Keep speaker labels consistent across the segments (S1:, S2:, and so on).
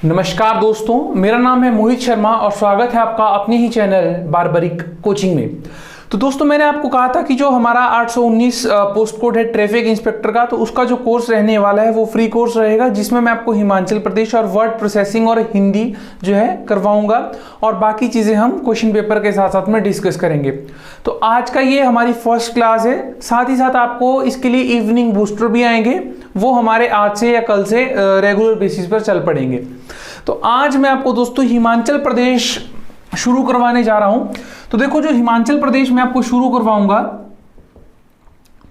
S1: नमस्कार दोस्तों, मेरा नाम है मोहित शर्मा और स्वागत है आपका अपने ही चैनल बारबरिक कोचिंग में। तो दोस्तों, मैंने आपको कहा था कि जो हमारा 819 पोस्ट कोड है ट्रैफिक इंस्पेक्टर का, तो उसका जो कोर्स रहने वाला है वो फ्री कोर्स रहेगा, जिसमें मैं आपको हिमाचल प्रदेश और वर्ड प्रोसेसिंग और हिंदी जो है करवाऊंगा और बाकी चीज़ें हम क्वेश्चन पेपर के साथ साथ में डिस्कस करेंगे। तो आज का ये हमारी फर्स्ट क्लास है। साथ ही साथ आपको इसके लिए इवनिंग बूस्टर भी आएंगे, वो हमारे आज से या कल से रेगुलर बेसिस पर चल पड़ेंगे। तो आज मैं आपको दोस्तों हिमाचल प्रदेश शुरू करवाने जा रहा हूं। तो देखो, जो हिमाचल प्रदेश में आपको शुरू करवाऊंगा,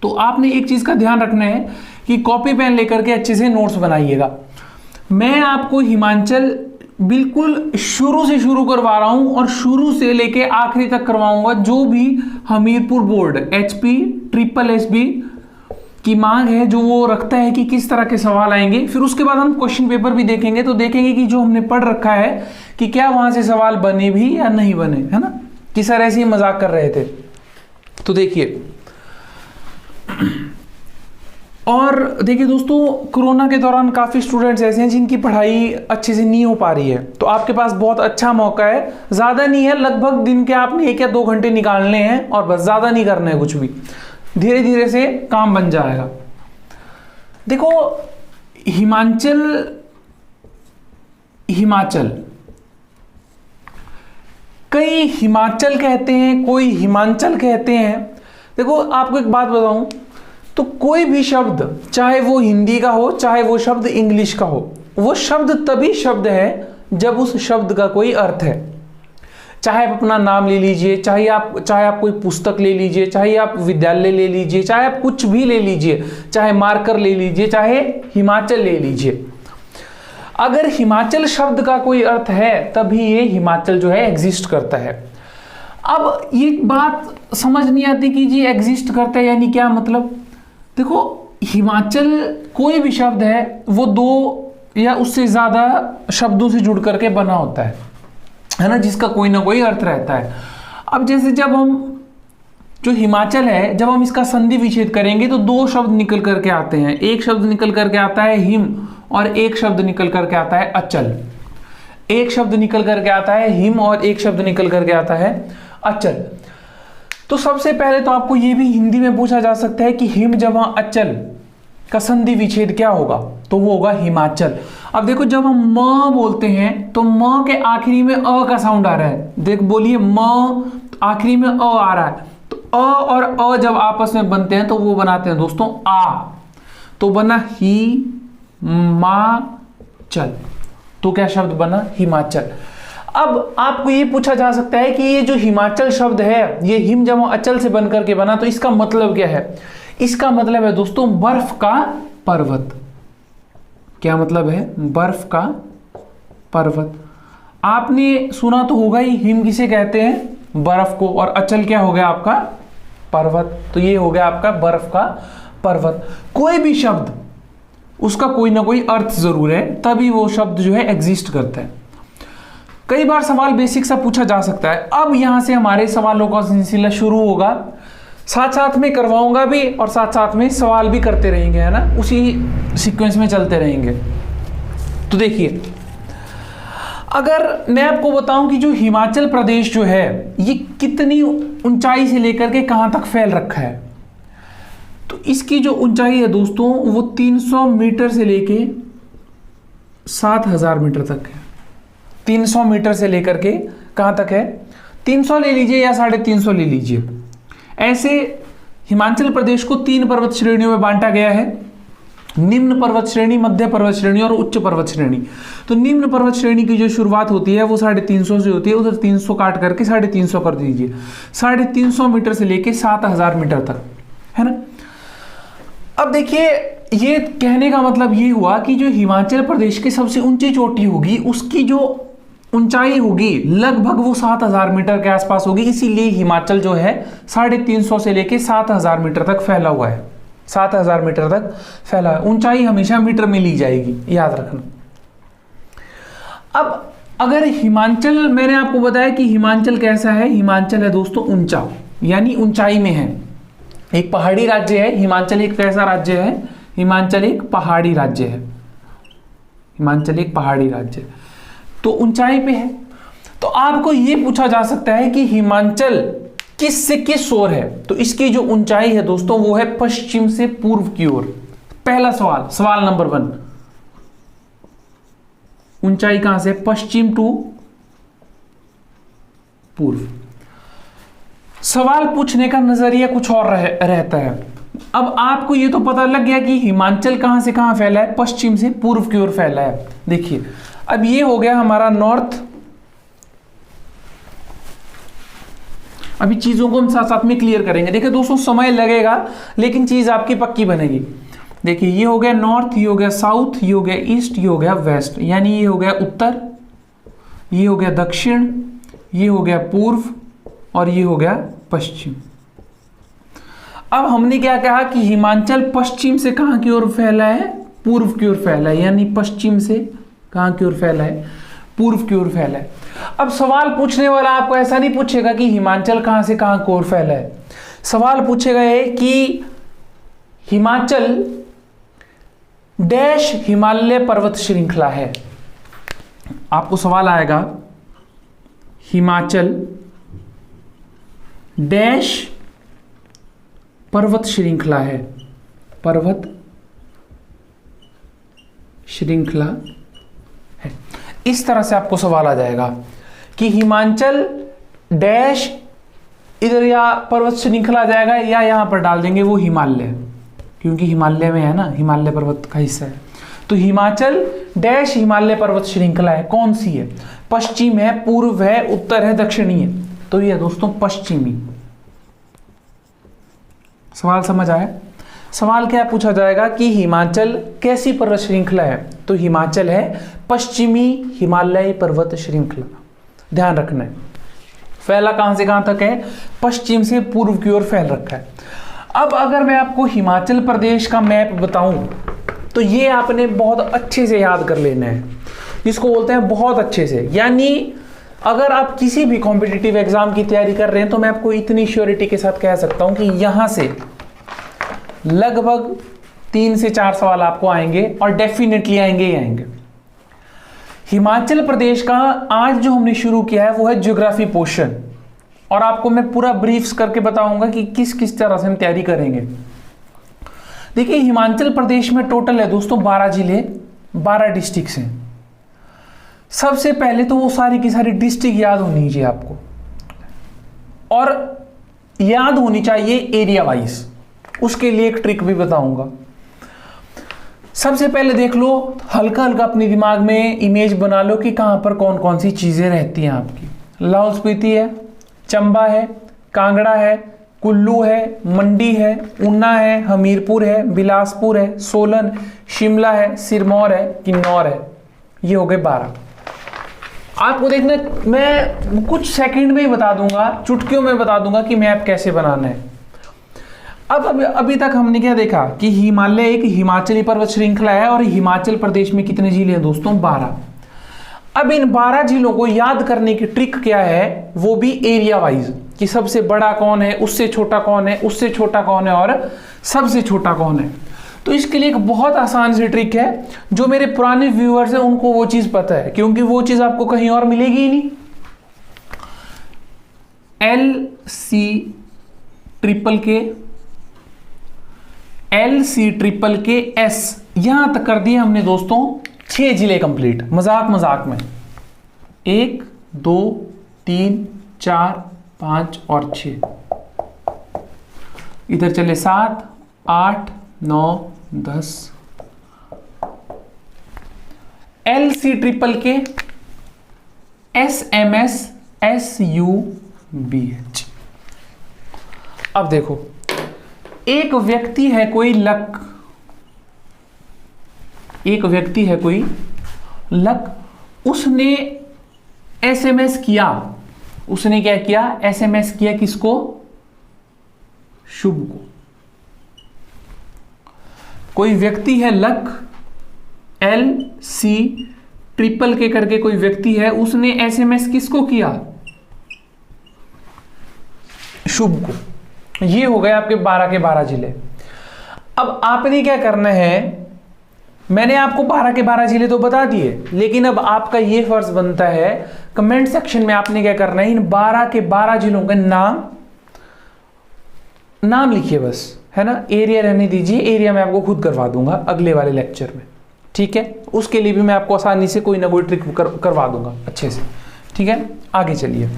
S1: तो आपने एक चीज का ध्यान रखना है कि कॉपी पेन लेकर के अच्छे से नोट्स बनाइएगा। मैं आपको हिमाचल बिल्कुल शुरू से शुरू करवा रहा हूं और शुरू से लेके आखिरी तक करवाऊंगा। जो भी हमीरपुर बोर्ड HP SSB की मांग है, जो वो रखता है कि किस तरह के सवाल आएंगे, फिर उसके बाद हम क्वेश्चन पेपर भी देखेंगे। तो देखेंगे कि जो हमने पढ़ रखा है कि क्या वहां से सवाल बने भी या नहीं बने, है ना, कि सर ऐसे ही मजाक कर रहे थे। तो देखिए, और देखिए दोस्तों, कोरोना के दौरान काफी स्टूडेंट्स ऐसे हैं जिनकी पढ़ाई अच्छे से नहीं हो पा रही है। तो आपके पास बहुत अच्छा मौका है, ज्यादा नहीं है, लगभग दिन के आपने 1 या 2 घंटे निकालने हैं और बस, ज्यादा नहीं करना है कुछ भी, धीरे धीरे से काम बन जाएगा। देखो, हिमाचल कई हिमाचल कहते हैं, कोई हिमाचल कहते हैं। देखो, आपको एक बात बताऊं, तो कोई भी शब्द, चाहे वो हिंदी का हो, चाहे वो शब्द इंग्लिश का हो, वो शब्द तभी शब्द है जब उस शब्द का कोई अर्थ है। चाहे आप अपना नाम ले लीजिए, चाहे आप कोई पुस्तक ले लीजिए, चाहे आप विद्यालय ले लीजिए, चाहे आप कुछ भी ले लीजिए, चाहे मार्कर ले लीजिए, चाहे हिमाचल ले लीजिए, अगर हिमाचल शब्द का कोई अर्थ है तभी ये हिमाचल जो है एग्जिस्ट करता है। अब ये बात समझ नहीं आती कि जी एग्जिस्ट करता है यानी क्या मतलब। देखो, हिमाचल कोई भी शब्द है वो 2 या उससे ज्यादा शब्दों से जुड़ करके बना होता है ना, जिसका कोई ना कोई अर्थ रहता है। अब जैसे जब हम जो हिमाचल है, जब हम इसका संधि विच्छेद करेंगे तो 2 शब्द निकल करके आते हैं। एक शब्द निकल करके आता है हिम और एक शब्द निकल करके आता है अचल। एक शब्द निकल करके आता है हिम और एक शब्द निकल करके आता है अचल। तो सबसे पहले तो आपको ये भी हिंदी में पूछा जा सकता है कि हिम जमा अचल का संधि विच्छेद क्या होगा, तो वो होगा हिमाचल। अब देखो, जब हम म बोलते हैं तो म के आखिरी में अ का साउंड आ रहा है। देख, बोलिए म, आखिरी में अ आ रहा है, तो अ और अ जब आपस में बनते हैं तो वो बनाते हैं दोस्तों आ। तो बना ही मा चल, तो क्या शब्द बना, हिमाचल। अब आपको ये पूछा जा सकता है कि ये जो हिमाचल शब्द है ये हिम जमा अचल से बनकर के बना, तो इसका मतलब क्या है। इसका मतलब है दोस्तों बर्फ का पर्वत। क्या मतलब है, बर्फ का पर्वत। आपने सुना तो होगा ही, हिम किसे कहते हैं, बर्फ को, और अचल क्या हो गया आपका, पर्वत। तो ये हो गया आपका बर्फ का पर्वत। कोई भी शब्द, उसका कोई ना कोई अर्थ जरूर है, तभी वो शब्द जो है एग्जिस्ट करता है। कई बार सवाल बेसिक सा पूछा जा सकता है। अब यहां से हमारे सवालों का सिलसिला शुरू होगा, साथ साथ में करवाऊंगा भी और साथ साथ में सवाल भी करते रहेंगे, है ना, उसी सीक्वेंस में चलते रहेंगे। तो देखिए, अगर मैं आपको बताऊं कि जो हिमाचल प्रदेश जो है ये कितनी ऊंचाई से लेकर के कहां तक फैल रखा है, तो इसकी जो ऊंचाई है दोस्तों वो 300 मीटर से लेके 7000 मीटर तक है। 300 मीटर से लेकर के कहां तक है, 300 ले लीजिए या 350 ले लीजिए। ऐसे हिमाचल प्रदेश को 3 पर्वत श्रेणियों में बांटा गया है, निम्न पर्वत श्रेणी, मध्य पर्वत श्रेणी और उच्च पर्वत श्रेणी। तो निम्न पर्वत श्रेणी की जो शुरुआत होती है वो 350 से होती है, उधर 300 काट करके 350 कर दीजिए। 350 मीटर से लेके 7000 मीटर तक, है ना। अब देखिए, ये कहने का मतलब ये हुआ कि जो हिमाचल प्रदेश की सबसे ऊंची चोटी होगी उसकी जो ऊंचाई होगी लगभग वो 7000 मीटर के आसपास होगी। इसीलिए हिमाचल जो है 350 से लेके 7000 मीटर तक फैला हुआ है। 7000 मीटर तक फैला है। ऊंचाई हमेशा मीटर में ली जाएगी, याद रखना। अब अगर हिमाचल, मैंने आपको बताया कि हिमाचल कैसा है, हिमाचल है दोस्तों ऊंचा, यानी ऊंचाई में है, एक पहाड़ी राज्य है। हिमाचल एक कैसा राज्य है, हिमाचल एक पहाड़ी राज्य है। हिमाचल एक पहाड़ी राज्य है। तो ऊंचाई पे है। तो आपको यह पूछा जा सकता है कि हिमाचल किस से किस ओर है, तो इसकी जो ऊंचाई है दोस्तों वो है पश्चिम से पूर्व की ओर। पहला सवाल, सवाल नंबर 1, ऊंचाई कहां से? पश्चिम टू पूर्व। सवाल पूछने का नजरिया कुछ और रहता है। अब आपको ये तो पता लग गया कि हिमाचल कहां से कहां फैला है, पश्चिम से पूर्व की ओर फैला है। देखिए अब ये हो गया हमारा नॉर्थ। अभी चीजों को हम साथ साथ में क्लियर करेंगे। देखिए दोस्तों समय लगेगा लेकिन चीज आपकी पक्की बनेगी। देखिए ये हो गया नॉर्थ, ये हो गया साउथ, ये हो गया ईस्ट, ये हो गया वेस्ट, यानी ये हो गया उत्तर, ये हो गया दक्षिण, ये हो गया पूर्व और ये हो गया पश्चिम। अब हमने क्या कहा कि हिमाचल पश्चिम से कहां की ओर फैला है? पूर्व की ओर फैला है, यानी पश्चिम से कहां की ओर फैला है? पूर्व की ओर फैला है। अब सवाल पूछने वाला आपको ऐसा नहीं पूछेगा कि हिमाचल कहां से कहां की ओर फैला है, सवाल पूछेगा है कि हिमाचल डैश हिमालय पर्वत श्रृंखला है। आपको सवाल आएगा हिमाचल डैश पर्वत श्रृंखला है, पर्वत श्रृंखला है। इस तरह से आपको सवाल आ जाएगा कि हिमाचल डैश, इधर या पर्वत श्रृंखला आ जाएगा या यहां पर डाल देंगे वो हिमालय, क्योंकि हिमालय में है ना, हिमालय पर्वत का हिस्सा है। तो हिमाचल डैश हिमालय पर्वत श्रृंखला है, कौन सी है? पश्चिम है, पूर्व है, उत्तर है, दक्षिणी है। तो ये दोस्तों पश्चिमी। सवाल समझ आया? सवाल क्या पूछा जाएगा कि हिमाचल कैसी पर्वत श्रृंखला है? तो हिमाचल है पश्चिमी हिमालय पर्वत श्रृंखला। ध्यान रखना है, फैला कहां से कहां तक है? पश्चिम से पूर्व की ओर फैल रखा है। अब अगर मैं आपको हिमाचल प्रदेश का मैप बताऊं तो ये आपने बहुत अच्छे से याद कर लेना है, जिसको बोलते हैं बहुत अच्छे से। यानी अगर आप किसी भी कॉम्पिटिटिव एग्जाम की तैयारी कर रहे हैं तो मैं आपको इतनी श्योरिटी के साथ कह सकता हूं कि यहां से लगभग 3 से 4 सवाल आपको आएंगे और डेफिनेटली आएंगे ही आएंगे। हिमाचल प्रदेश का आज जो हमने शुरू किया है वो है ज्योग्राफी पोर्शन, और आपको मैं पूरा ब्रीफ्स करके बताऊंगा कि किस किस तरह से हम तैयारी करेंगे। देखिए हिमाचल प्रदेश में टोटल है दोस्तों 12 जिले, 12 डिस्ट्रिक्ट्स हैं। सबसे पहले तो वो सारी की सारी डिस्ट्रिक्ट याद होनी चाहिए आपको, और याद होनी चाहिए एरिया वाइज। उसके लिए एक ट्रिक भी बताऊंगा। सबसे पहले देख लो, हल्का हल्का अपने दिमाग में इमेज बना लो कि कहां पर कौन कौन सी चीजें रहती हैं आपकी। लाहौल स्पीति है, चंबा है, कांगड़ा है, कुल्लू है, मंडी है, ऊना है, हमीरपुर है, बिलासपुर है, सोलन, शिमला है, सिरमौर है, किन्नौर है। ये हो गए 12। आपको देखना, मैं कुछ सेकंड में ही बता दूंगा, चुटकियों में बता दूंगा कि मैप कैसे बनाना है। अब अभी तक हमने क्या देखा कि हिमालय एक हिमाचली पर्वत श्रृंखला है और हिमाचल प्रदेश में कितने जिले हैं दोस्तों? 12। अब इन 12 जिलों को याद करने की ट्रिक क्या है, वो भी एरिया वाइज, कि सबसे बड़ा कौन है, उससे छोटा कौन है, उससे छोटा कौन है और सबसे छोटा कौन है। तो इसके लिए एक बहुत आसान सी ट्रिक है, जो मेरे पुराने व्यूअर्स हैं उनको वो चीज पता है, क्योंकि वो चीज आपको कहीं और मिलेगी ही नहीं। LC_S यहां तक कर दिए हमने दोस्तों 6 जिले कंप्लीट, मजाक मजाक में 1 2 3 4 5 और 6, इधर चले 7 8 9 10। LC_K SMS SUBH। अब देखो, एक व्यक्ति है कोई लक, एक व्यक्ति है कोई लक, उसने SMS किया। उसने क्या किया? SMS किया किसको? शुभ को। कोई व्यक्ति है लक, LC_K करके कोई व्यक्ति है, उसने SMS किसको किया? शुभ को। ये हो गए आपके 12 के 12 जिले। अब आपने क्या करना है, मैंने आपको 12 के 12 जिले तो बता दिए, लेकिन अब आपका ये फर्ज बनता है कमेंट सेक्शन में आपने क्या करना है, इन 12 के 12 जिलों के नाम लिखिए बस, है ना। एरिया रहने दीजिए, एरिया मैं आपको खुद करवा दूंगा अगले वाले लेक्चर में, ठीक है। उसके लिए भी मैं आपको आसानी से कोई ना कोई ट्रिक करवा दूंगा अच्छे से, ठीक है। आगे चलिए।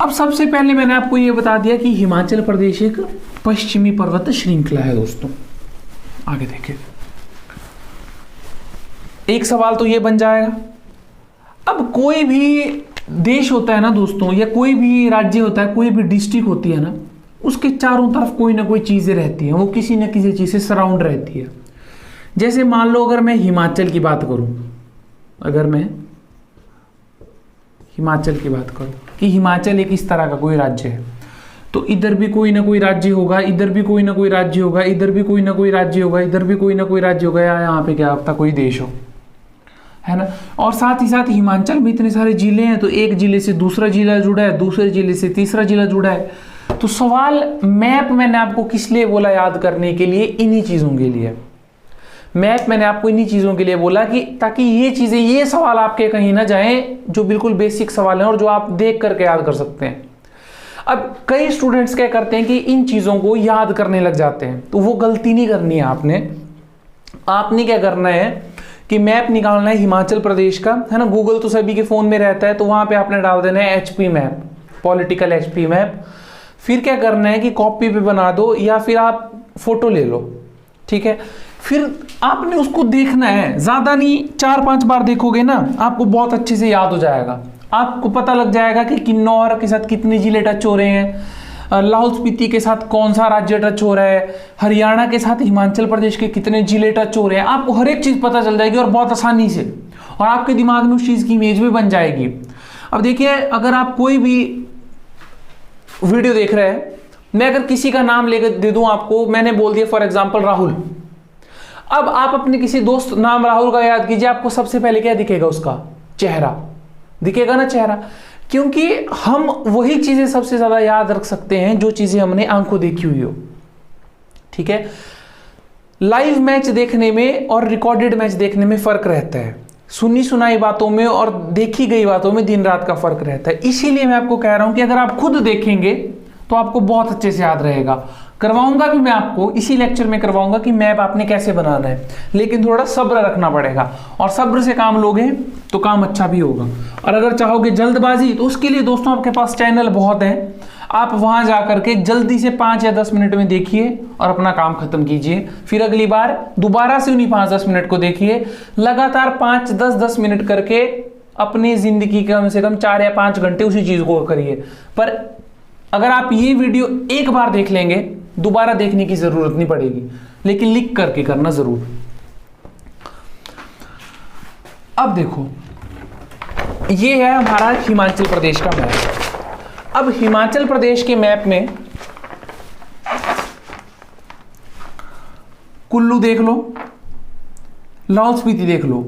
S1: अब सबसे पहले मैंने आपको ये बता दिया कि हिमाचल प्रदेश एक पश्चिमी पर्वत श्रृंखला है दोस्तों। आगे देखिए, एक सवाल तो ये बन जाएगा, अब कोई भी देश होता है ना दोस्तों, या कोई भी राज्य होता है, कोई भी डिस्ट्रिक्ट होती है ना, उसके चारों तरफ कोई ना कोई चीजें रहती हैं, वो किसी न किसी चीज से सराउंड रहती है। जैसे मान लो अगर मैं हिमाचल की बात करूं, अगर मैं हिमाचल की बात करूं कि हिमाचल एक इस तरह का कोई राज्य है, तो इधर भी कोई ना कोई राज्य होगा, इधर भी कोई ना कोई राज्य होगा, इधर भी कोई ना कोई राज्य होगा, इधर भी कोई ना कोई राज्य होगा, या यहाँ पे क्या होता कोई देश हो, है ना। और साथ ही साथ हिमाचल में इतने सारे जिले हैं, तो एक जिले से दूसरा जिला जुड़ा है, दूसरे जिले से तीसरा जिला जुड़ा है। तो सवाल मैप मैंने आपको किस लिए बोला याद करने के लिए, इन्हीं चीजों के लिए। मैप मैंने आपको इन्हीं चीजों के लिए बोला कि ताकि ये चीजें, ये सवाल आपके कहीं ना जाएं जो बिल्कुल बेसिक सवाल हैं और जो आप देख करके याद कर सकते हैं। अब कई स्टूडेंट्स क्या करते हैं कि इन चीजों को याद करने लग जाते हैं, तो वो गलती नहीं करनी है आपने क्या करना है कि मैप निकालना है हिमाचल प्रदेश का, है ना। गूगल तो सभी के फोन में रहता है, तो वहां पे आपने डाल देना है HP map, political HP map. फिर क्या करना है कि कॉपी पे बना दो या फिर आप फोटो ले लो, ठीक है। फिर आपने उसको देखना है, ज्यादा नहीं, 4-5 बार देखोगे ना आपको बहुत अच्छे से याद हो जाएगा। आपको पता लग जाएगा कि किन्नौर के साथ कितने जिले टच हो रहे हैं, लाहौल स्पीति के साथ कौन सा राज्य टच हो रहा है, हरियाणा के साथ हिमाचल प्रदेश के कितने जिले टच हो रहे हैं। आपको हर एक चीज पता चल जाएगी और बहुत आसानी से, और आपके दिमाग में उस चीज की इमेज भी बन जाएगी। अब देखिए, अगर आप कोई भी वीडियो देख रहे हैं, मैं अगर किसी का नाम लेकर दे दूं आपको, मैंने बोल दिया फॉर एग्जांपल राहुल, अब आप अपने किसी दोस्त नाम राहुल का याद कीजिए, आपको सबसे पहले क्या दिखेगा, उसका चेहरा दिखेगा ना, चेहरा। क्योंकि हम वही चीजें सबसे ज्यादा याद रख सकते हैं जो चीजें हमने आंखों देखी हुई हो, ठीक है। लाइव मैच देखने में और रिकॉर्डेड मैच देखने में फर्क रहता है, सुनी सुनाई बातों में और देखी गई बातों में दिन रात का फर्क रहता है। इसीलिए मैं आपको कह रहा हूं कि अगर आप खुद देखेंगे तो आपको बहुत अच्छे से याद रहेगा। करवाऊंगा भी मैं आपको, इसी लेक्चर में करवाऊंगा कि मैप आपने कैसे बनाना है, लेकिन थोड़ा सब्र रखना पड़ेगा, और सब्र से काम लोगे तो काम अच्छा भी होगा। और अगर चाहोगे जल्दबाजी, तो उसके लिए दोस्तों आपके पास चैनल बहुत हैं, आप वहां जाकर के जल्दी से 5 या 10 मिनट में देखिए और अपना काम खत्म कीजिए। फिर अगली बार दोबारा से उन्हीं 5-10 मिनट को देखिए, लगातार 5-10 मिनट करके अपनी जिंदगी कम से कम 4 या 5 घंटे उसी चीज को करिए। पर अगर आप ये वीडियो एक बार देख लेंगे, दोबारा देखने की जरूरत नहीं पड़ेगी, लेकिन लिख करके करना जरूर। अब देखो, ये है हमारा हिमाचल प्रदेश का मैप। अब हिमाचल प्रदेश के मैप में कुल्लू देख लो, लाहौल स्पीति देख लो,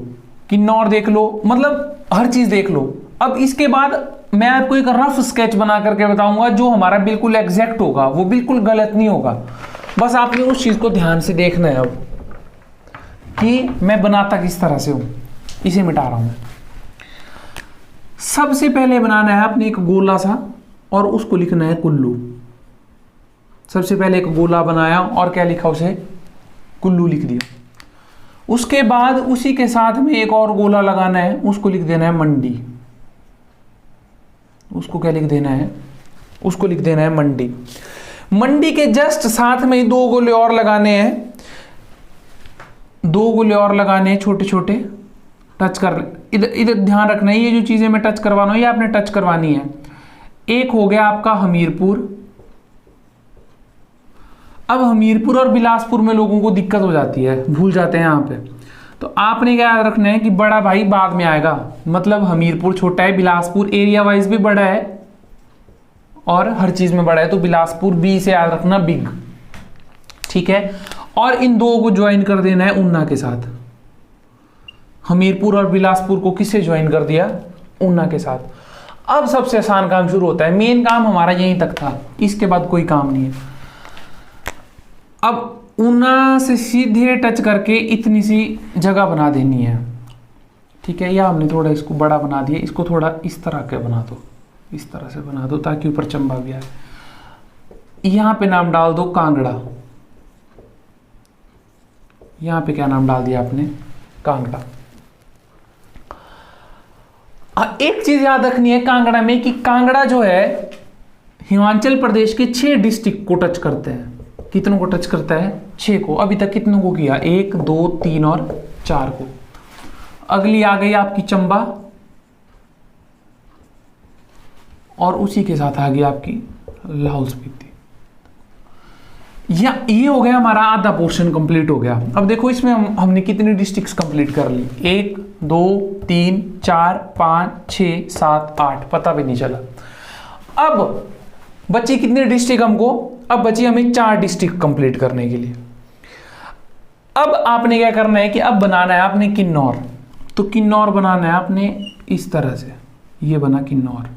S1: किन्नौर देख लो, मतलब हर चीज देख लो। अब इसके बाद मैं आपको एक रफ स्केच बना करके बताऊंगा जो हमारा बिल्कुल एग्जैक्ट होगा, वो बिल्कुल गलत नहीं होगा। बस आपने उस चीज को ध्यान से देखना है अब कि मैं बनाता किस तरह से हूं। इसे मिटा रहा हूं। सबसे पहले बनाना है आपने एक गोला सा, और उसको लिखना है कुल्लू। सबसे पहले एक गोला बनाया और क्या लिखा, उसे कुल्लू लिख दिया। उसके बाद उसी के साथ में एक और गोला लगाना है, उसको लिख देना है मंडी। उसको क्या लिख देना है, उसको लिख देना है मंडी। मंडी के जस्ट साथ में 2 गोले और लगाने हैं, 2 गोले और लगाने हैं छोटे छोटे, टच कर, इधर इधर ध्यान रखना है, ये जो चीजें मैं टच करवाना हूं ये आपने टच करवानी है। एक हो गया आपका हमीरपुर। अब हमीरपुर और बिलासपुर में लोगों को दिक्कत हो जाती है, भूल जाते हैं यहाँ पे, तो आपने क्या याद रखना है कि बड़ा भाई बाद में आएगा, मतलब हमीरपुर छोटा है, बिलासपुर एरिया वाइज भी बड़ा है और हर चीज में बड़ा है, तो बिलासपुर बी से याद रखना बिग, ठीक है। और इन 2 को ज्वाइन कर देना है ऊना के साथ। हमीरपुर और बिलासपुर को किससे ज्वाइन कर दिया, ऊना के साथ। अब सबसे आसान काम शुरू होता है, मेन काम हमारा यहीं तक था, इसके बाद कोई काम नहीं है। अब ऊना से सीधे टच करके इतनी सी जगह बना देनी है, ठीक है। या हमने थोड़ा इसको बड़ा बना दिया, इसको थोड़ा इस तरह के बना दो, इस तरह से बना दो ताकि ऊपर चंबा भी आए। यहां पे नाम डाल दो कांगड़ा। यहां पे क्या नाम डाल दिया आपने? कांगड़ा। एक चीज याद रखनी है कांगड़ा में कि कांगड़ा जो है हिमाचल प्रदेश के 6 डिस्ट्रिक्ट को टच करते हैं। कितनों को टच करता है? 6 को। अभी तक कितनों को किया? 1 2 3 और 4 को। अगली आ गई आपकी चंबा, और उसी के साथ आ गई आपकी लाहौल स्पीति। या ये हो गया हमारा आधा पोर्शन कंप्लीट हो गया। अब देखो इसमें हमने कितनी डिस्ट्रिक्ट्स कंप्लीट कर ली? 1 2 3 4 5 6 7 8, पता भी नहीं चला। अब बची कितनी डिस्ट्रिक्ट हमको? अब बची हमें 4 डिस्ट्रिक्ट कंप्लीट करने के लिए। अब आपने क्या करना है कि अब बनाना है आपने किन्नौर। तो किन्नौर बनाना है आपने इस तरह से, ये बना किन्नौर।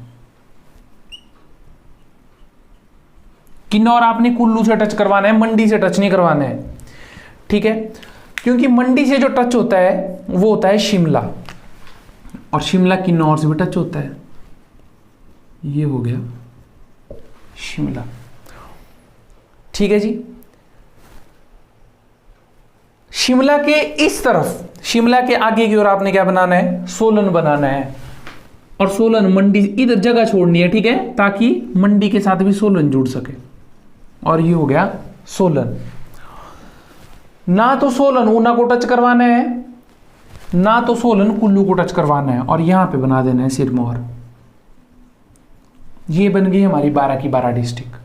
S1: किन्नौर आपने कुल्लू से टच करवाना है, मंडी से टच नहीं करवाना है, ठीक है। क्योंकि मंडी से जो टच होता है वो होता है शिमला, और शिमला किन्नौर से भी टच होता है। ये हो गया शिमला, ठीक है जी। शिमला के इस तरफ, शिमला के आगे की ओर आपने क्या बनाना है? सोलन बनाना है। और सोलन मंडी इधर जगह छोड़नी है, ठीक है, ताकि मंडी के साथ भी सोलन जुड़ सके। और ये हो गया सोलन। ना तो सोलन ऊना को टच करवाना है, ना तो सोलन कुल्लू को टच करवाना है, और यहां पे बना देना है सिरमौर। ये बन गई हमारी 12 की 12 डिस्ट्रिक्ट,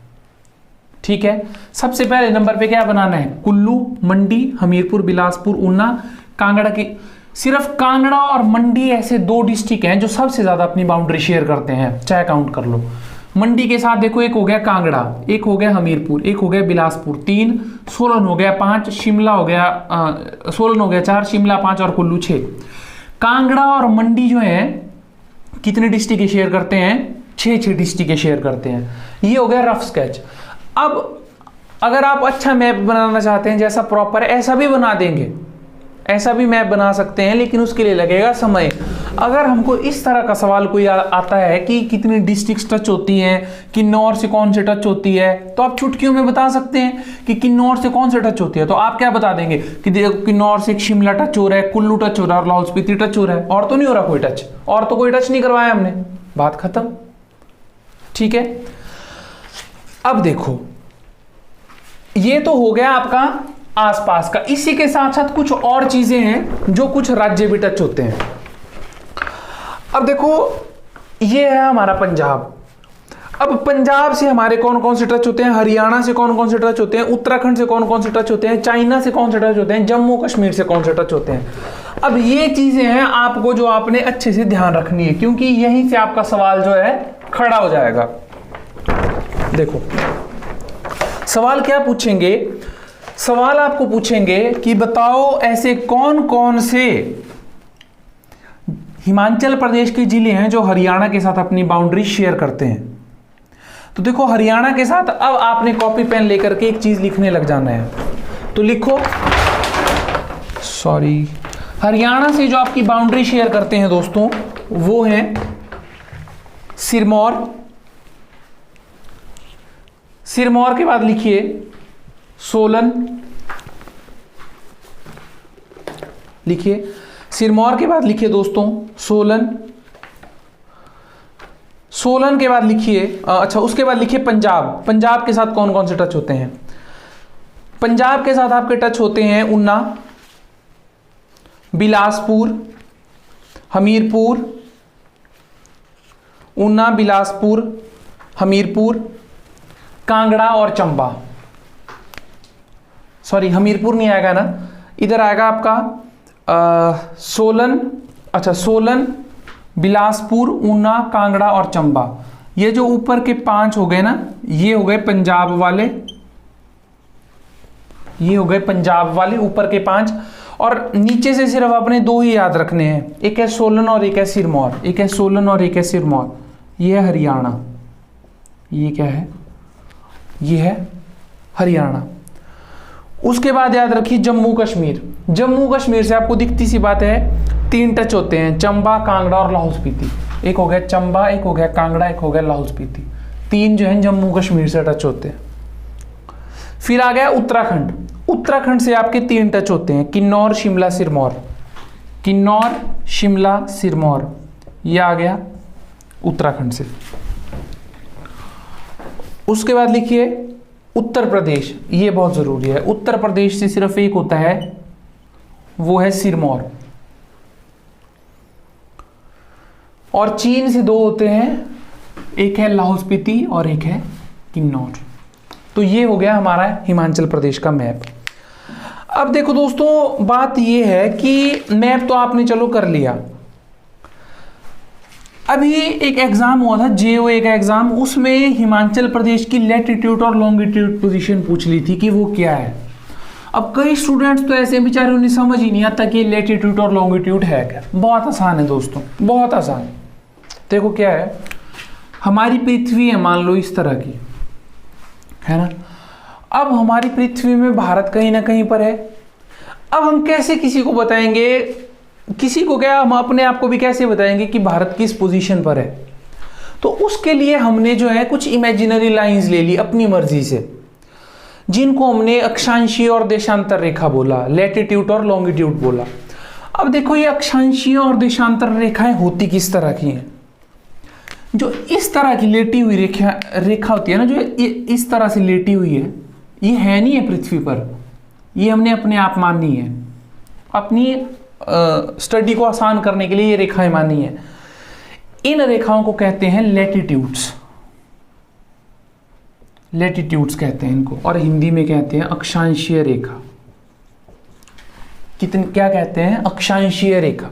S1: ठीक है। सबसे पहले नंबर पे क्या बनाना है? कुल्लू, मंडी, हमीरपुर, बिलासपुर, ऊना, कांगड़ा की। सिर्फ कांगड़ा और मंडी ऐसे 2 डिस्ट्रिक्ट हैं जो सबसे ज्यादा अपनी बाउंड्री शेयर करते हैं, चाहे काउंट कर लो। मंडी के साथ देखो, एक हो गया कांगड़ा, एक हो गया हमीरपुर, एक हो गया बिलासपुर, 3 सोलन हो गया, 5 शिमला हो गया, सोलन हो गया 4, शिमला 5 और कुल्लू 6। कांगड़ा और मंडी जो है कितने डिस्ट्रिक्ट शेयर करते हैं? 6 डिस्ट्रिक्ट शेयर करते हैं। ये हो गया रफ स्केच। अब अगर आप अच्छा मैप बनाना चाहते हैं, जैसा प्रॉपर है ऐसा भी बना देंगे, ऐसा भी मैप बना सकते हैं, लेकिन उसके लिए लगेगा समय। अगर हमको इस तरह का सवाल कोई आता है कि कितनी डिस्ट्रिक्ट्स टच होती हैं, किन्नौर से कौन से टच होती है, तो आप चुटकियों में बता सकते हैं कि किन्नौर से कौन से टच होती है। तो आप क्या बता देंगे कि किन्नौर से शिमला टच हो रहा है, कुल्लू टच हो रहा है और लाहौल स्पीति टच हो रहा है। और तो नहीं हो रहा कोई टच, और तो कोई टच नहीं करवाया हमने, बात खत्म, ठीक है। अब देखो, ये तो हो गया आपका आसपास का। इसी के साथ साथ कुछ और चीजें हैं जो कुछ राज्य भी टच होते हैं। अब देखो, ये है हमारा पंजाब। अब पंजाब से हमारे कौन कौन से टच होते हैं? हरियाणा से कौन कौन से टच होते हैं? उत्तराखंड से कौन कौन से टच होते हैं? चाइना से कौन से टच होते हैं? जम्मू कश्मीर से कौन से टच होते हैं? अब ये चीजें हैं आपको जो आपने अच्छे से ध्यान रखनी है, क्योंकि यहीं से आपका सवाल जो है खड़ा हो जाएगा। देखो सवाल क्या पूछेंगे? सवाल आपको पूछेंगे कि बताओ ऐसे कौन कौन से हिमाचल प्रदेश के जिले हैं जो हरियाणा के साथ अपनी बाउंड्री शेयर करते हैं। तो देखो हरियाणा के साथ अब आपने कॉपी पेन लेकर के एक चीज लिखने लग जाना है। तो लिखो, सॉरी, हरियाणा से जो आपकी बाउंड्री शेयर करते हैं दोस्तों वो है सिरमौर। सिरमौर के बाद लिखिए सोलन, लिखिए सिरमौर के बाद लिखिए दोस्तों सोलन। सोलन के बाद लिखिए, अच्छा उसके बाद लिखिए पंजाब। पंजाब के साथ कौन कौन से टच होते हैं? पंजाब के साथ आपके टच होते हैं ऊना, बिलासपुर, हमीरपुर, ऊना, बिलासपुर, हमीरपुर, कांगड़ा और चंबा। सॉरी, हमीरपुर नहीं आएगा ना, इधर आएगा आपका सोलन। अच्छा, सोलन, बिलासपुर, ऊना, कांगड़ा और चंबा। ये जो ऊपर के 5 हो गए ना, ये हो गए पंजाब वाले, ये हो गए पंजाब वाले ऊपर के 5। और नीचे से सिर्फ अपने 2 ही याद रखने हैं, एक है सोलन और एक है सिरमौर। एक है सोलन और एक है सिरमौर। ये है हरियाणा, ये क्या है? ये है हरियाणा। उसके बाद याद रखिए जम्मू कश्मीर। जम्मू कश्मीर से आपको दिखती सी बात है 3 टच होते हैं, चंबा, कांगड़ा और लाहौल स्पीति। एक हो गया चंबा, एक हो गया कांगड़ा, एक हो गया लाहौल स्पीति। 3 जो है जम्मू कश्मीर से टच होते हैं। फिर आ गया उत्तराखंड। उत्तराखंड से आपके 3 टच होते हैं, किन्नौर, शिमला, सिरमौर। किन्नौर, शिमला, सिरमौर, ये आ गया उत्तराखंड से। उसके बाद लिखिए उत्तर प्रदेश, ये बहुत जरूरी है। उत्तर प्रदेश से सिर्फ एक होता है, वो है सिरमौर। और चीन से 2 होते हैं, एक है लाहौल स्पीति और एक है किन्नौर। तो ये हो गया हमारा हिमाचल प्रदेश का मैप। अब देखो दोस्तों, बात ये है कि मैप तो आपने चलो कर लिया। अभी एक एग्जाम हुआ था, JOA का एग्जाम, उसमें हिमाचल प्रदेश की लैटिट्यूड और लॉन्गिट्यूड पोजीशन पूछ ली थी कि वो क्या है। अब कई स्टूडेंट्स तो ऐसे बेचारे, उन्हें समझ ही नहीं आता कि लैटिट्यूड और लॉन्गिट्यूड है क्या। बहुत आसान है दोस्तों, बहुत आसान। देखो क्या है, हमारी पृथ्वी है मान लो इस तरह की, है ना। अब हमारी पृथ्वी में भारत कहीं ना कहीं पर है। अब हम कैसे किसी को बताएंगे, किसी को क्या, हम अपने आप को भी कैसे बताएंगे कि भारत किस पोजीशन पर है। तो उसके लिए हमने जो है कुछ इमेजिनरी लाइंस ले ली अपनी मर्जी से, जिनको हमने अक्षांशीय और देशांतर रेखा बोला, लैटिट्यूड और लॉन्गिट्यूड बोला। अब देखो ये अक्षांशीय और देशांतर रेखाएं होती किस तरह की हैं। जो इस तरह की लेटी हुई रेखा होती है ना, जो इस तरह से लेटी हुई है, ये है नहीं है पृथ्वी पर, ये हमने अपने आप मानी है, अपनी स्टडी को आसान करने के लिए ये रेखाएं मानी है। इन रेखाओं को कहते हैं लैटिट्यूड्स, लैटिट्यूड्स कहते हैं इनको, और हिंदी में कहते हैं अक्षांशीय रेखा। क्या कहते हैं, अक्षांशीय रेखा।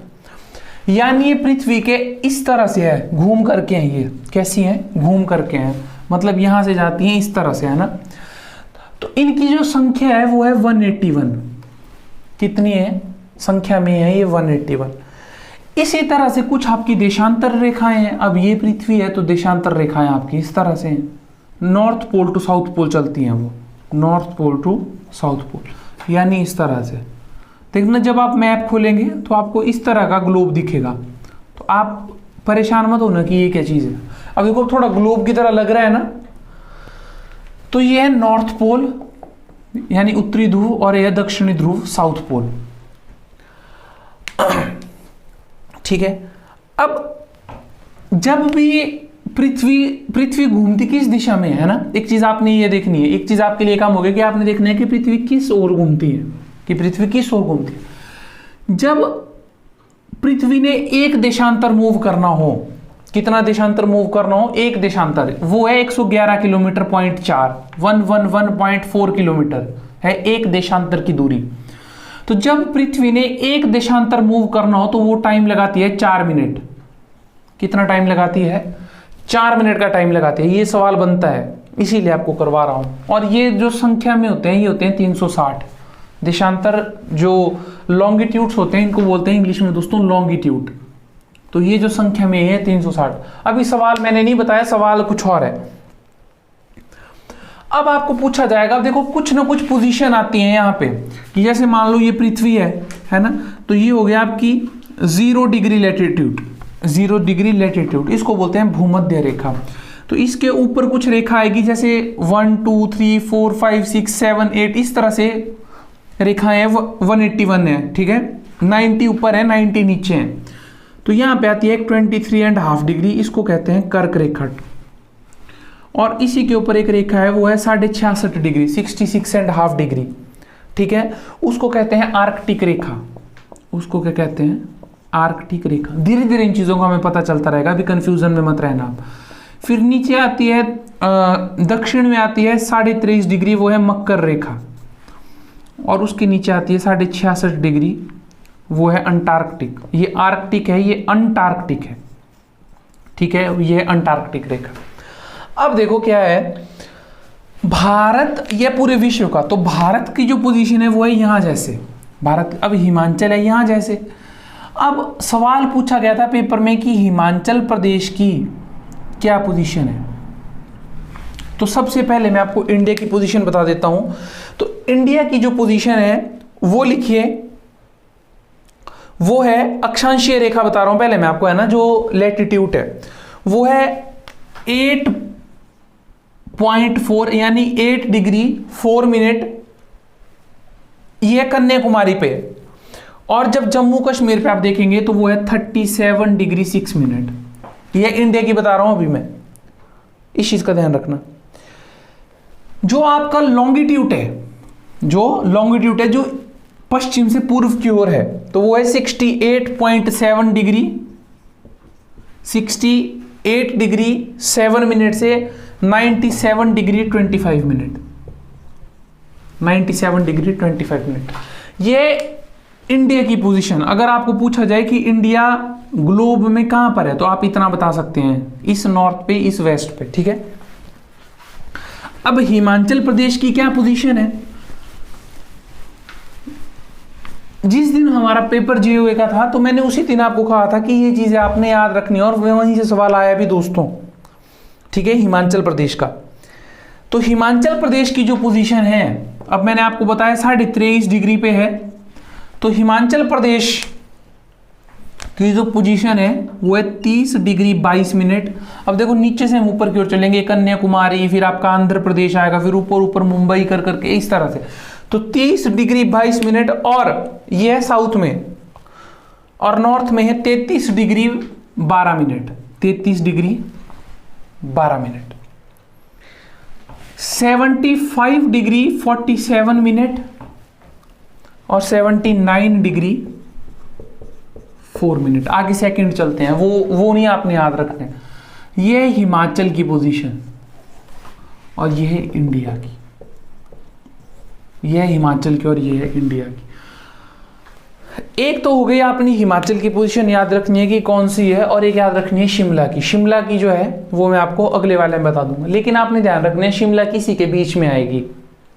S1: यानी ये पृथ्वी के इस तरह से है, घूम करके हैं। ये कैसी है, घूम करके हैं, मतलब यहां से जाती हैं इस तरह से, है ना। तो इनकी जो संख्या है वो है 181। कितनी है संख्या में है ये, 181। इसी तरह से कुछ आपकी देशांतर रेखाएं हैं। अब ये पृथ्वी है तो देशांतर रेखाएं आपकी इस तरह से हैं, north pole to south pole चलती हैं वो, north pole to south pole, यानी इस तरह से। देखना जब आप मैप खोलेंगे तो आपको इस तरह का ग्लोब दिखेगा, तो आप परेशान मत होना कि ये क्या चीज़ है। अब देखो थोड़ा ग्लोब की तरह लग रहा है ना, तो ये है नॉर्थ पोल यानी उत्तरी ध्रुव, और यह दक्षिणी ध्रुव साउथ पोल, ठीक है। अब जब भी पृथ्वी घूमती किस दिशा में है ना, एक चीज आपने ये देखनी है, एक चीज आपके लिए काम हो गया कि आपने देखना है कि पृथ्वी किस ओर घूमती है, कि पृथ्वी किस ओर घूमती है। जब पृथ्वी ने एक देशांतर मूव करना हो, कितना देशांतर मूव करना हो, एक देशांतर, वो है 111 किलोमीटर पॉइंट 4, 111.4 किलोमीटर है एक देशांतर की दूरी। तो जब पृथ्वी ने एक देशांतर मूव करना हो तो वो टाइम लगाती है 4 मिनट। कितना टाइम लगाती है, 4 मिनट का टाइम लगाती है। ये सवाल बनता है, इसीलिए आपको करवा रहा हूं। और ये जो संख्या में होते हैं, ये होते हैं 360 देशांतर। जो लॉन्गिट्यूड्स होते हैं इनको बोलते हैं इंग्लिश में दोस्तों लॉन्गिट्यूड। तो ये जो संख्या में है 360। अभी सवाल मैंने नहीं बताया, सवाल कुछ और है। अब आपको पूछा जाएगा, अब देखो कुछ ना कुछ पोजीशन आती है यहाँ पे, कि जैसे मान लो ये पृथ्वी है ना, तो ये हो गया आपकी 0 डिग्री लैटिट्यूड, 0 डिग्री लैटिट्यूड, इसको बोलते हैं भूमध्य रेखा। तो इसके ऊपर कुछ रेखा आएगी, जैसे 1 2 3 4 5 6 7 8 इस तरह से रेखाएं हैं। 181 है, ठीक है, 90 ऊपर है, 90 नीचे है। तो यहाँ पे आती है 23.5 डिग्री, इसको कहते हैं कर्क रेखा। और इसी के ऊपर एक रेखा है, वो है 66.5 डिग्री, 66.5 डिग्री, ठीक है, उसको कहते हैं आर्कटिक रेखा। उसको क्या कहते हैं, आर्कटिक रेखा। धीरे धीरे इन चीज़ों का हमें पता चलता रहेगा, अभी कंफ्यूजन में मत रहना आप। फिर नीचे आती है दक्षिण में आती है 23.5 डिग्री, वो है मकर रेखा। और उसके नीचे आती है 66.5 डिग्री, वो है अंटार्कटिक। ये आर्कटिक है, ये अंटार्कटिक है, ठीक है, ये अंटार्कटिक रेखा। अब देखो क्या है, भारत या पूरे विश्व का, तो भारत की जो पोजीशन है वो है यहां जैसे, भारत अब हिमाचल है यहां जैसे। अब सवाल पूछा गया था पेपर में कि हिमाचल प्रदेश की क्या पोजीशन है, तो सबसे पहले मैं आपको इंडिया की पोजीशन बता देता हूं। तो इंडिया की जो पोजीशन है वो लिखिए, वो है अक्षांशीय रेखा बता रहा हूं पहले मैं आपको, है ना, जो लैटिट्यूड है वो है 8.4 यानी 8 डिग्री 4 मिनट, ये कन्याकुमारी पे। और जब जम्मू कश्मीर पे आप देखेंगे तो वो है 37 डिग्री 6 मिनट। ये इंडिया की बता रहा हूं अभी मैं, इस चीज का ध्यान रखना। जो आपका लॉन्गिट्यूड है, जो पश्चिम से पूर्व की ओर है, तो वो है 68.7 डिग्री 68 डिग्री 7 मिनट से 97 डिग्री 25 मिनट 97 डिग्री 25 मिनट। ये इंडिया की पोजीशन। अगर आपको पूछा जाए कि इंडिया ग्लोब में कहां पर है, तो आप इतना बता सकते हैं, इस नॉर्थ पे, इस वेस्ट पे, ठीक है। अब हिमाचल प्रदेश की क्या पोजीशन है? जिस दिन हमारा पेपर जीओए का था तो मैंने उसी दिन आपको कहा था कि ये चीजें आपने याद रखनी है, और वहीं से सवाल आया भी दोस्तों, ठीक है, हिमाचल प्रदेश का। तो हिमाचल प्रदेश की जो पोजीशन है, अब मैंने आपको बताया 23.5 डिग्री पे है। तो हिमाचल प्रदेश की जो पोजीशन है वो है 30 डिग्री 22 मिनट। अब देखो नीचे से हम ऊपर की ओर चलेंगे, कन्याकुमारी, फिर आपका आंध्र प्रदेश आएगा, फिर ऊपर ऊपर मुंबई कर करके इस तरह से। तो 30 डिग्री 22 मिनट, और ये है साउथ में, और नॉर्थ में है 33 degree 12 minute 33 degree 12 minute. 75 degree 47 minute और 79 डिग्री 4 मिनट। आगे सेकंड चलते हैं, वो नहीं आपने याद रखने। ये है हिमाचल की पोजीशन और ये है इंडिया की। ये है हिमाचल की और ये है इंडिया की। एक तो हो गई आपने हिमाचल की पोजीशन याद रखनी है कि कौन सी है, और एक याद रखनी है शिमला की। शिमला की जो है वो मैं आपको अगले वाले में बता दूंगा, लेकिन आपने ध्यान रखना है शिमला किसी के बीच में आएगी,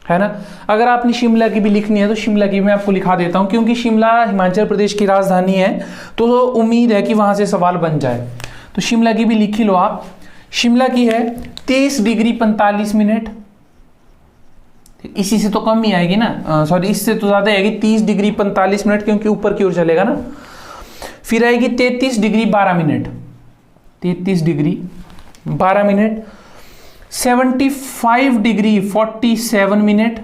S1: है ना। अगर आपने शिमला की भी लिखनी है तो शिमला की मैं आपको लिखा देता हूं, क्योंकि शिमला हिमाचल प्रदेश की राजधानी है, तो उम्मीद है कि वहां से सवाल बन जाए। तो शिमला की भी लिख ही लो आप। शिमला की है 30 डिग्री 45 मिनट, इसी से तो कम ही आएगी ना, सॉरी इससे तो ज्यादा आएगी, 30 डिग्री 45 मिनट, क्योंकि ऊपर की ओर चलेगा ना। फिर आएगी 33 degree 12 minute 33 degree 12 minute. 75 degree 47 minute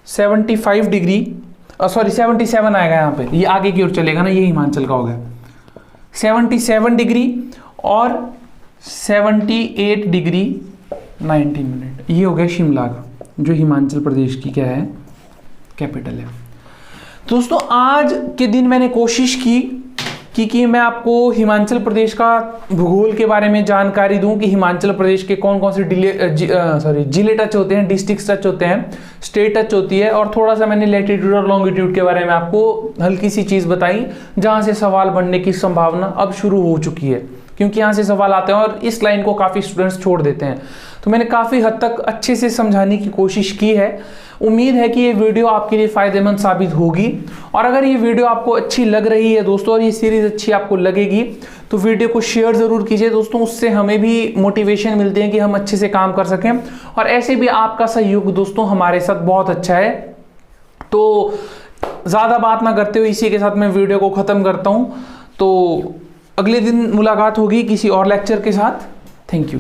S1: 75 degree, sorry 77 आएगा यहाँ पे, ये आगे की ओर चलेगा ना, ये हिमाचल का हो गया। 77 डिग्री और 78 डिग्री 19 मिनट, ये हो गया शिमला का, जो हिमाचल प्रदेश की क्या है, कैपिटल है। दोस्तों आज के दिन मैंने कोशिश की कि मैं आपको हिमाचल प्रदेश का भूगोल के बारे में जानकारी दूं कि हिमाचल प्रदेश के कौन कौन से जिले टच होते हैं, डिस्ट्रिक्ट टच होते हैं, स्टेट टच होती है, और थोड़ा सा मैंने लैटिट्यूड और लॉन्गिट्यूड के बारे में आपको हल्की सी चीज़ बताई, जहां से सवाल बनने की संभावना अब शुरू हो चुकी है, क्योंकि यहाँ से सवाल आते हैं और इस लाइन को काफ़ी स्टूडेंट्स छोड़ देते हैं। तो मैंने काफ़ी हद तक अच्छे से समझाने की कोशिश की है। उम्मीद है कि ये वीडियो आपके लिए फ़ायदेमंद साबित होगी, और अगर ये वीडियो आपको अच्छी लग रही है दोस्तों, और ये सीरीज़ अच्छी आपको लगेगी, तो वीडियो को शेयर ज़रूर कीजिए दोस्तों। उससे हमें भी मोटिवेशन मिलती है कि हम अच्छे से काम कर सकें, और ऐसे भी आपका सहयोग दोस्तों हमारे साथ बहुत अच्छा है। तो ज़्यादा बात ना करते हुए इसी के साथ मैं वीडियो को ख़त्म करता हूँ। तो अगले दिन मुलाकात होगी किसी और लेक्चर के साथ। Thank you.